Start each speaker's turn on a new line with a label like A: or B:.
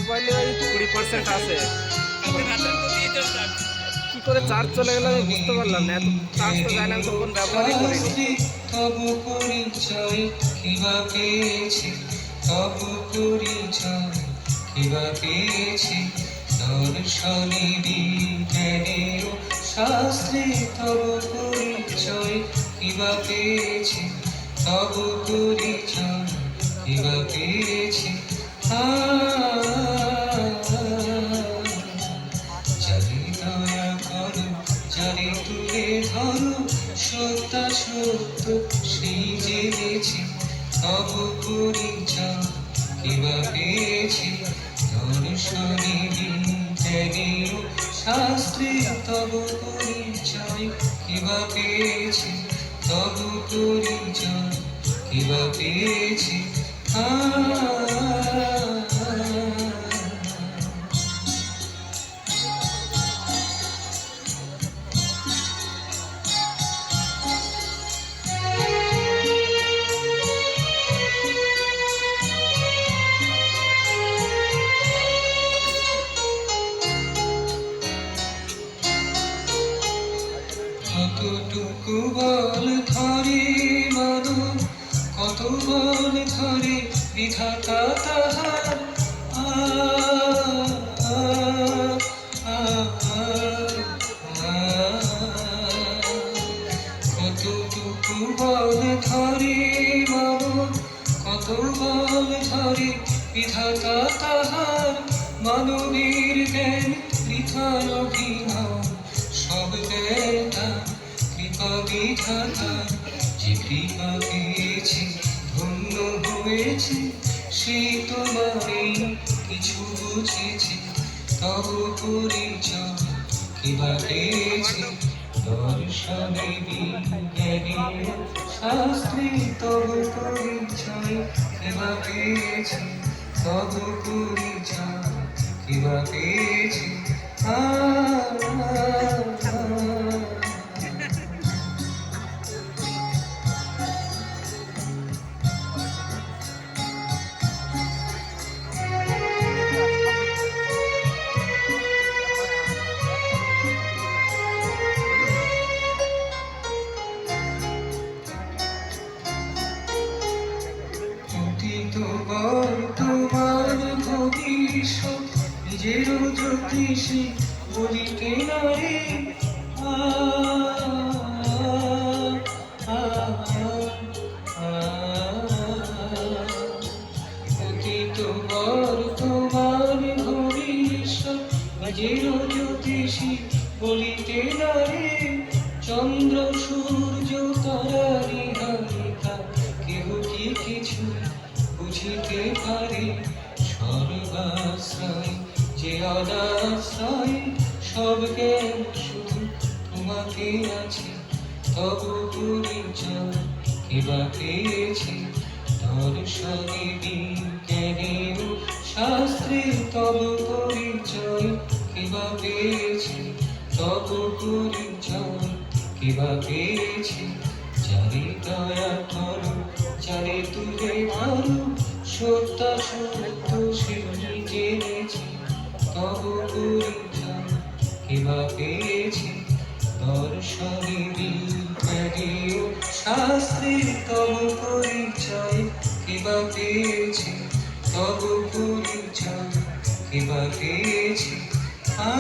A: মোবাইলে ওই 20% আছে। কি করে চার্জ চলে গেল আমি বুঝতে পারলাম না। এত চার্জ তো যায় না, আমি তো ফোন ব্যবহারই করিনি।
B: তব পরিচয় কিবা পেয়েছি, তব পরিচয় কিবা পেয়েছি, দর্শনে বিজ্ঞানের শাস্ত্রে তব পরিচয় কিবা পেয়েছি, তব পরিচয় কিবা পেয়েছি। যারে দয়া করো, যারে তুলে ধরো, সত্য সত্য সেই জেনেছি, তব পরিচয় কিবা পেয়েছি, দর্শনে বিজ্ঞানের শাস্ত্রে তব পরিচয় কিবা পেয়েছি, তব পরিচয় কিবা পেয়েছি। কতটুকু বল ধরে মানব, কত বল ধরে বিধাতা তাহার। কতটুকু বল ধরে মানব, কত বল ধরে বিধাতা তাহার। মানবীর জ্ঞান বৃথায় অভিনয়, সব জ্ঞান কৃপা বিধাতা। যে কৃপা পেয়েছি ধন্য হয়েছি, সে তোমারই কিছু বুঝেছি, তব পরিচয় কিবা পেয়েছি, দর্শনে বিজ্ঞানের শাস্ত্রে তব পরিচয় কিবা পেয়েছি, তব পরিচয় কিবা পেয়েছি। অতীত বর্তমান ভবিষ্যৎ নিজের জ্যোতিষী বলিতে নারে। অতীত বর্তমান ভবিষ্যৎ নিজের জ্যোতিষী বলিতে নারে। চন্দ্র সূর্য তারারি হারিকা কেহ কি কিছু বুঝিতে পারে। সর্বাশ্রয় যে অনাশ্রয়, সব জ্ঞান শুধু তোমাকে আছে, তব পরিচয় কিবা পেয়েছি, দর্শনে বিজ্ঞানের শাস্ত্রে তব পরিচয় কিবা পেয়েছি, তব পরিচয় কিবা পেয়েছি। যারে দয়া করো, যারে তুলে ধরো, সত্য সত্য সে জেনেছি, তব পরিচয় কিবা পেয়েছি, দর্শনে বিজ্ঞানের শাস্ত্রে তব পরিচয় কিবা পেয়েছি, তব পরিচয় কিবা পেয়েছি। আ